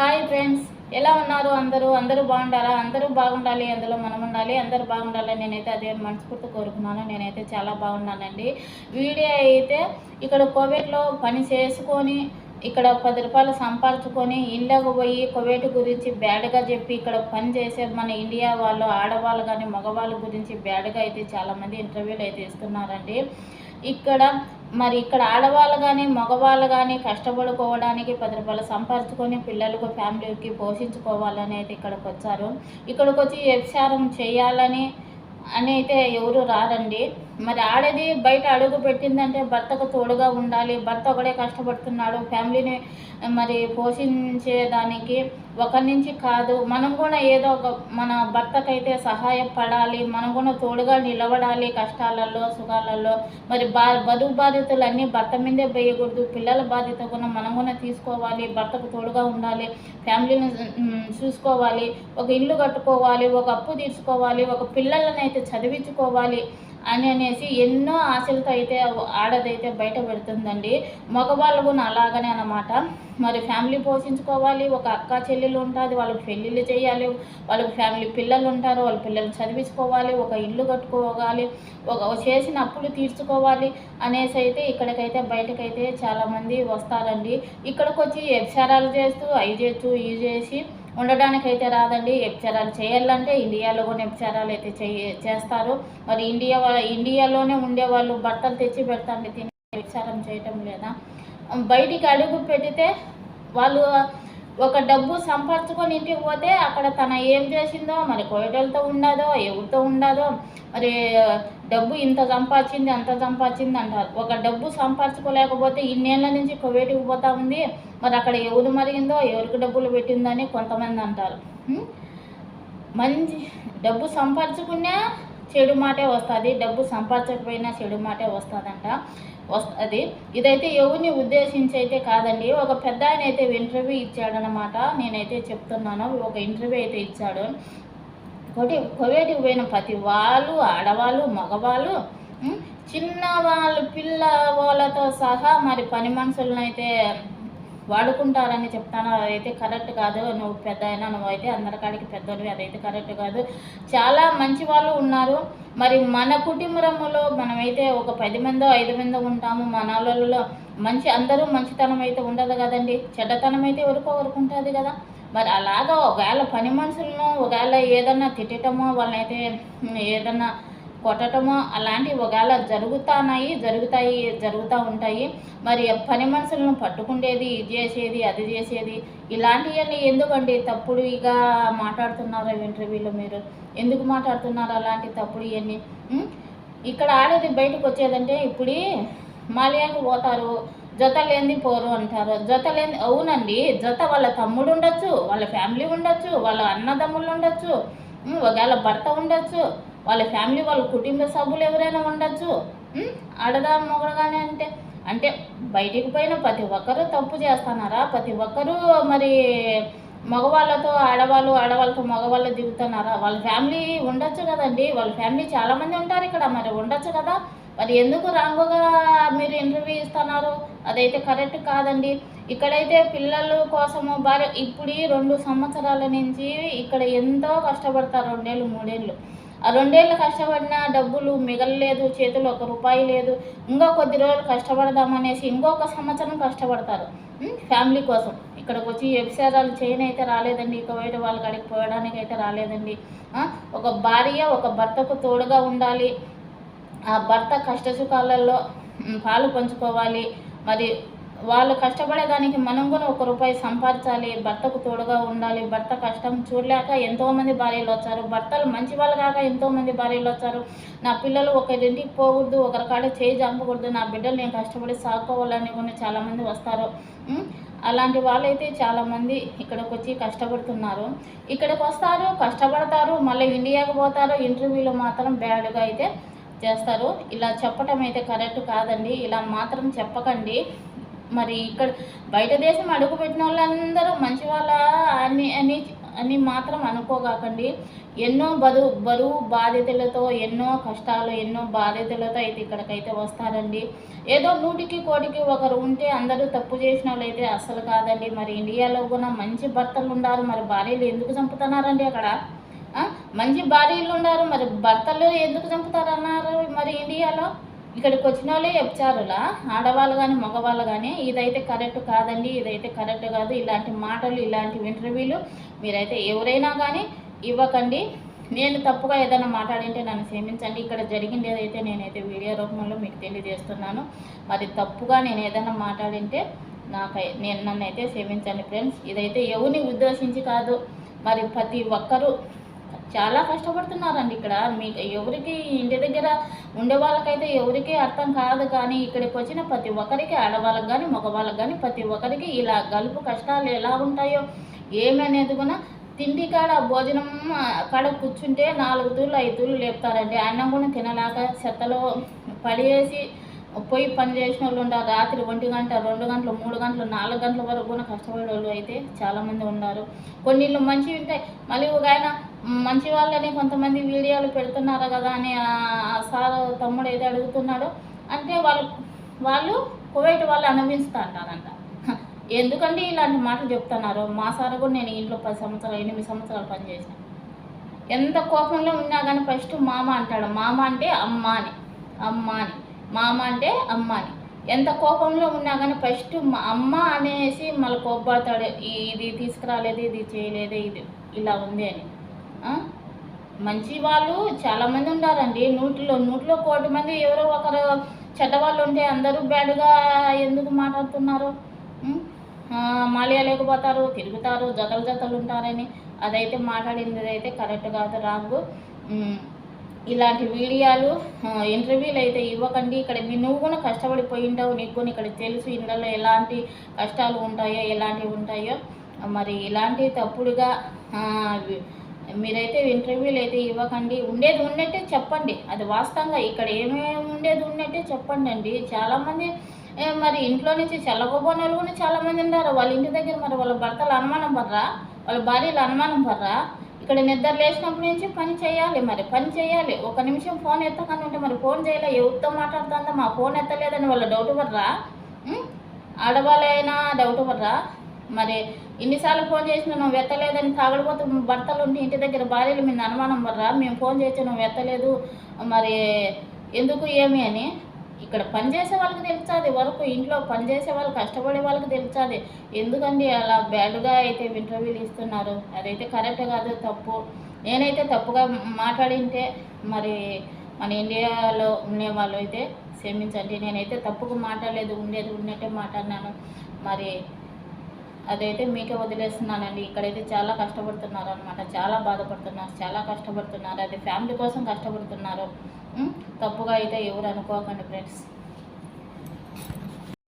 Hi friends, ఎలా ఉన్నారు? అందరూ బాగుంటారా? అందరూ బాగుండాలి, అందులో మనం ఉండాలి. అందరూ బాగుండాలని నేనైతే అదే మనస్ఫూర్తి కోరుకున్నాను. నేనైతే చాలా బాగున్నానండి. వీడియో అయితే ఇక్కడ కోవిడ్లో పని చేసుకొని ఇక్కడ 10 రూపాయలు సంపాదించుకొని ఇండియాకు పోయి కువైట్ గురించి బ్యాడ్గా చెప్పి ఇక్కడ పని చేసే మన ఇండియా వాళ్ళు ఆడవాళ్ళు కానీ మగవాళ్ళ గురించి బ్యాడ్గా అయితే చాలామంది ఇంటర్వ్యూలు అయితే ఇస్తున్నారండి. ఇక్కడ ఆడవాళ్ళు కానీ మగవాళ్ళు కానీ కష్టపడుకోవడానికి 10 రూపాయలు సంపాదించుకొని పిల్లలకు ఫ్యామిలీకి పోషించుకోవాలని అయితే ఇక్కడికి వచ్చారు. ఇక్కడికి వచ్చి వ్యభిచారం చేయాలని అని అయితే ఎవరు రారండి. మరి ఆడది బయట అడుగు పెట్టిందంటే భర్తకు తోడుగా ఉండాలి. భర్త ఒకడే కష్టపడుతున్నాడు ఫ్యామిలీని మరి పోషించేదానికి. ఒకరి నుంచి కాదు, మనం కూడా ఏదో ఒక మన భర్తకైతే సహాయపడాలి. మనం కూడా తోడుగా నిలబడాలి కష్టాలలో సుఖాలలో. మరి బరువు బాధ్యతలు అన్నీ భర్త మీదే వేయకూడదు. పిల్లల బాధ్యత కూడా మనం కూడా తీసుకోవాలి. భర్తకు తోడుగా ఉండాలి, ఫ్యామిలీని చూసుకోవాలి, ఒక ఇల్లు కట్టుకోవాలి, ఒక అప్పు తీర్చుకోవాలి, ఒక పిల్లలని అయితే చదివించుకోవాలి అనేసి ఎన్నో ఆశలతో అయితే ఆడదైతే బయట పెడుతుందండి. మగవాళ్ళు కూడా అలాగనే అన్నమాట. మరి ఫ్యామిలీ పోషించుకోవాలి, ఒక అక్క చెల్లెలు ఉంటుంది, వాళ్ళకి పెళ్ళిళ్ళు చేయాలి, వాళ్ళకి ఫ్యామిలీ పిల్లలు ఉంటారు, వాళ్ళ పిల్లలు చదివించుకోవాలి, ఒక ఇల్లు కట్టుకోవాలి, ఒక చేసిన అప్పులు తీర్చుకోవాలి అనేసి అయితే ఇక్కడికైతే బయటకైతే చాలామంది వస్తారండి. ఇక్కడికి వచ్చి వ్యభిచారాలు చేస్తూ అవి చేస్తూ ఇవి చేసి ఉండడానికైతే రాదండి. వ్యభిచారాలు చేయాలంటే ఇండియాలో కూడా వ్యభిచారాలు అయితే చేస్తారు. మరి ఇండియాలోనే ఉండేవాళ్ళు భర్తలు తెచ్చి పెడతాండి తిని వ్యభిచారం చేయటం లేదా. బయటికి అడుగు పెడితే వాళ్ళు ఒక డబ్బు సంపాదించుకొని ఇంటికి పోతే అక్కడ తన ఏం చేసిందో, మరి కోయటలతో ఉండదో ఎవరితో ఉండదో, మరి డబ్బు ఇంత సంపాదించింది అంత సంపాదించింది అంటారు. ఒక డబ్బు సంపాదించుకోలేకపోతే ఇన్నేళ్ల నుంచి కువైట్కి పోతా ఉంది, మరి అక్కడ ఎవరు మరిగిందో ఎవరికి డబ్బులు పెట్టిందని కొంతమంది అంటారు. మంచి డబ్బు సంపాదించుకున్నా చెడు మాటే వస్తుంది, డబ్బు సంపాదించకపోయినా చెడు మాటే వస్తుంది. ఇదైతే ఎవరిని ఉద్దేశించి అయితే కాదండి. ఒక పెద్ద ఆయన అయితే ఇంటర్వ్యూ ఇచ్చాడనమాట. నేనైతే చెప్తున్నాను, ఒక ఇంటర్వ్యూ అయితే ఇచ్చాడు. కువైట్కి పోయిన ప్రతి వాళ్ళు ఆడవాళ్ళు మగవాళ్ళు చిన్న వాళ్ళు పిల్ల వాళ్ళతో సహా మరి పని మనుషులను అయితే వాడుకుంటారని చెప్తాను. అదైతే కరెక్ట్ కాదు. నువ్వు పెద్ద అయినా నువ్వైతే అందరికాడికి పెద్దవి, అదైతే కరెక్ట్ కాదు. చాలా మంచి వాళ్ళు ఉన్నారు. మరి మన కుటుంబంలో మనమైతే ఒక 10 మందో 5 మందో ఉంటాము. మనలో అందరూ మంచితనం అయితే ఉండదు కదండి, చెడ్డతనం అయితే ఎవరికో ఉంటుంది కదా. మరి అలాగా ఒకవేళ పని మనుషులను ఒకవేళ ఏదన్నా తిట్టటమో వాళ్ళనైతే ఏదన్నా కొట్టటమో అలాంటివి ఒకవేళ జరుగుతూ ఉంటాయి. మరి పని మనుషులను పట్టుకుండేది, ఇది చేసేది అది చేసేది ఇలాంటివన్నీ ఎందుకండి తప్పుడు ఇక మాట్లాడుతున్నారు ఇంటర్వ్యూలో. మీరు ఎందుకు మాట్లాడుతున్నారు అలాంటి తప్పుడు ఇవన్నీ? ఇక్కడ ఆడేది బయటకు వచ్చేదంటే ఇప్పుడు మాలియాకు పోతారు, జత లేనిది పోరు అంటారు. జత లేని అవునండి, జత వాళ్ళ తమ్ముడు ఉండొచ్చు, వాళ్ళ ఫ్యామిలీ ఉండొచ్చు, వాళ్ళ అన్నదమ్ముళ్ళు ఉండొచ్చు, ఒకవేళ భర్త ఉండొచ్చు, వాళ్ళ ఫ్యామిలీ వాళ్ళ కుటుంబ సభ్యులు ఎవరైనా ఉండొచ్చు. ఆడదా మొగడగానే అంటే బయటికి పోయిన ప్రతి ఒక్కరూ తప్పు చేస్తున్నారా? ప్రతి ఒక్కరూ మరి మగవాళ్ళతో ఆడవాళ్ళతో మగవాళ్ళు దిగుతున్నారా? వాళ్ళ ఫ్యామిలీ ఉండొచ్చు కదండి. వాళ్ళ ఫ్యామిలీ చాలామంది ఉంటారు ఇక్కడ, మరి ఉండొచ్చు కదా. మరి ఎందుకు రాంగుగా మీరు ఇంటర్వ్యూ ఇస్తున్నారు? అదైతే కరెక్ట్ కాదండి. ఇక్కడైతే పిల్లల కోసము ఇప్పుడు 2 సంవత్సరాల నుంచి ఇక్కడ ఎంతో కష్టపడతారు. 2 ఏళ్ళు 3 ఏళ్ళు. ఆ 2 ఏళ్ళు కష్టపడినా డబ్బులు మిగలలేదు, చేతిలో 1 రూపాయి లేదు. ఇంకో కొద్ది రోజులు కష్టపడదామనేసి ఇంకొక సంవత్సరం కష్టపడతారు ఫ్యామిలీ కోసం. ఇక్కడికి వచ్చి వ్యభిచారాలు చేయనైతే రాలేదండి. కువైట్ వాళ్ళ కాడికి పోవడానికి అయితే రాలేదండి. ఒక భార్య ఒక భర్తకు తోడుగా ఉండాలి. ఆ భర్త కష్ట సుఖాలలో పాలు పంచుకోవాలి. మరి వాళ్ళు కష్టపడేదానికి మనం కూడా 1 రూపాయి సంపాదించాలి, భర్తకు తోడుగా ఉండాలి. భర్త కష్టం చూడలేక ఎంతోమంది భార్యలు వచ్చారు. భర్తలు మంచి వాళ్ళు కాక ఎంతోమంది భార్యలు వచ్చారు. నా పిల్లలు ఒకరింటికి పోకూడదు, ఒకరి కాడ చేయి జంపకూడదు, నా బిడ్డలు నేను కష్టపడి సాగుకోవాలని కూడా చాలామంది వస్తారు. అలాంటి వాళ్ళైతే చాలామంది ఇక్కడికి వచ్చి కష్టపడుతున్నారు. ఇక్కడికి వస్తారు, కష్టపడతారు, మళ్ళీ ఇండియాకు పోతారు. ఇంటర్వ్యూలో మాత్రం బ్యాడ్గా అయితే చేస్తారు. ఇలా చెప్పటం అయితే కరెక్ట్ కాదండి. ఇలా మాత్రం చెప్పకండి. మరి ఇక్కడ బయట దేశం అడుగుపెట్టిన వాళ్ళందరూ మంచి వాళ్ళ అని మాత్రం అనుకోగాకండి. ఎన్నో బరువు బాధ్యతలతో, ఎన్నో కష్టాలు, ఎన్నో బాధ్యతలతో అయితే ఇక్కడికైతే వస్తారండి. ఏదో 100కి 1,00,000 ఒకరు ఉంటే అందరూ తప్పు చేసిన వాళ్ళైతే అస్సలు కాదండి. మరి ఇండియాలో కూడా మంచి భర్తలు ఉన్నారు, మరి భార్యలు ఎందుకు చంపుతున్నారండి అక్కడ? మంచి భార్యలు ఉన్నారు, మరి భర్తలు ఎందుకు చంపుతారన్నారు మరి ఇండియాలో? ఇక్కడికి వచ్చిన వాళ్ళే చెప్తారులా, ఆడవాళ్ళు కానీ మగవాళ్ళు కానీ, ఇదైతే కరెక్ట్ కాదండి, ఇదైతే కరెక్ట్ కాదు, ఇలాంటి మాటలు, ఇలాంటి ఇంటర్వ్యూలు మీరైతే ఎవరైనా కానీ ఇవ్వకండి. నేను తప్పుగా ఏదైనా మాట్లాడింటే నన్ను క్షమించండి. ఇక్కడ జరిగింది ఏదైతే నేనైతే వీడియో రూపంలో మీకు తెలియజేస్తున్నాను. మరి తప్పుగా నేను ఏదైనా మాట్లాడింటే నన్ను అయితే క్షమించండి ఫ్రెండ్స్. ఇదైతే ఎవరిని ఉద్దేశించి కాదు. మరి ప్రతి ఒక్కరూ చాలా కష్టపడుతున్నారండి ఇక్కడ. మీకు ఎవరికి ఇంటి దగ్గర ఉండే వాళ్ళకైతే ఎవరికీ అర్థం కాదు, కానీ ఇక్కడికి వచ్చిన ప్రతి ఒక్కరికి, ఆడవాళ్ళకి కానీ మగవాళ్ళకి కానీ ప్రతి ఒక్కరికి ఇలా గలుపు కష్టాలు ఎలా ఉంటాయో ఏమనేది కూడా, తిండి కాడ భోజనం కాడ కూర్చుంటే 4 తూర్లు 5 తూర్లు లేపుతారండి. అన్నం కూడా తినలేక చెత్తలో పడేసి పోయి పని చేసిన వాళ్ళు ఉన్నారు. రాత్రి 1 గంట 2 గంటలు 3 గంటలు 4 గంటల వరకు కూడా కష్టపడే వాళ్ళు అయితే చాలామంది ఉన్నారు. కొన్ని ఇళ్ళు మంచివి ఉంటాయి, మళ్ళీ ఒక ఆయన మంచి వాళ్ళని కొంతమంది వీడియోలు పెడుతున్నారు కదా అని సార్ తమ్ముడు ఏదో అడుగుతున్నాడు అంటే వాళ్ళు కువైట్ వాళ్ళు అనుభవిస్తూ అంటారంట. ఎందుకండి ఇలాంటి మాటలు చెప్తున్నారు? మా సార్ కూడా నేను ఇంట్లో 10 సంవత్సరాలు 8 సంవత్సరాలు పనిచేసిన. ఎంత కోపంలో ఉన్నా కానీ ఫస్ట్ మామ అంటాడు. మామ అంటే అమ్మ అని, మామ అంటే అమ్మ అని. ఎంత కోపంలో ఉన్నా కానీ ఫస్ట్ అమ్మ అనేసి మళ్ళీ కోప్పడతాడు. ఇది తీసుకురాలేదు, ఇది చేయలేదు, ఇది ఇలా ఉంది అని. మంచి వాళ్ళు చాలామంది ఉన్నారండి. 100లో 1,00,00,000 మంది ఎవరో ఒకరు చెడ్డవాళ్ళు ఉంటే అందరూ బ్యాడ్గా ఎందుకు మాట్లాడుతున్నారు? మాలియా లేకపోతారు, తిరుగుతారు, జతలు ఉంటారని అదైతే మాట్లాడింది అయితే కరెక్ట్ కాదు, రాంగు. ఇలాంటి వీడియోలు ఇంటర్వ్యూలు అయితే ఇవ్వకండి. ఇక్కడ నువ్వు కూడా కష్టపడిపోయి ఉంటావు, నీకు కూడా ఇక్కడ తెలుసు ఇళ్ళల్లో ఎలాంటి కష్టాలు ఉంటాయో, ఎలాంటివి ఉంటాయో. మరి ఇలాంటి తప్పుడుగా మీరైతే ఇంటర్వ్యూలు అయితే ఇవ్వకండి. ఉండేది ఉన్నట్టే చెప్పండి, అది వాస్తవంగా ఇక్కడ ఏమేమి ఉండేది ఉన్నట్టే చెప్పండి అండి. చాలామంది మరి ఇంట్లో నుంచి చల్లకపోయిన వాళ్ళు కూడా చాలామంది ఉన్నారు. వాళ్ళ ఇంటి దగ్గర మరి వాళ్ళ భర్తలు అనుమానం పడరా, వాళ్ళ భార్యలు అనుమానం పడరా? ఇక్కడ నిద్ర లేచినప్పటి నుంచి పని చేయాలి, మరి పని చేయాలి. 1 నిమిషం ఫోన్ ఎత్తకుండా ఉంటే మరి ఫోన్ చేయలే, ఎవరితో మాట్లాడుతుందా, మా ఫోన్ ఎత్తలేదని వాళ్ళు డౌట్ పడరా? ఆడవాళ్ళైనా డౌట్ పడరా? మరి ఇన్నిసార్లు ఫోన్ చేసినా నువ్వు ఎత్తలేదని తాగడిపోతూ భర్తలు ఉంటే ఇంటి దగ్గర భార్యల మీద అనుమానం పడరా? మేము ఫోన్ చేస్తే నువ్వు ఎత్తలేదు మరి ఎందుకు ఏమి అని. ఇక్కడ పనిచేసే వాళ్ళకి తెలుస్తుంది, వరకు ఇంట్లో పనిచేసే వాళ్ళు కష్టపడే వాళ్ళకి తెలుస్తుంది. ఎందుకండి అలా బ్యాడ్గా అయితే ఇంటర్వ్యూలు ఇస్తున్నారు? అదైతే కరెక్ట్ కాదు, తప్పు. నేనైతే తప్పుగా మాట్లాడింటే మరి మన ఇండియాలో ఉండేవాళ్ళు అయితే క్షమించండి. నేనైతే తప్పుగా మాట్లాడలేదు, ఉండేది ఉన్నట్టే మాట్లాడినాను. మరి అదైతే మీకే వదిలేస్తున్నానండి. ఇక్కడైతే చాలా కష్టపడుతున్నారు అనమాట, చాలా బాధపడుతున్నారు, చాలా కష్టపడుతున్నారు. అది ఫ్యామిలీ కోసం కష్టపడుతున్నారు. తప్పుగా అయితే ఎవరు అనుకోకండి ఫ్రెండ్స్.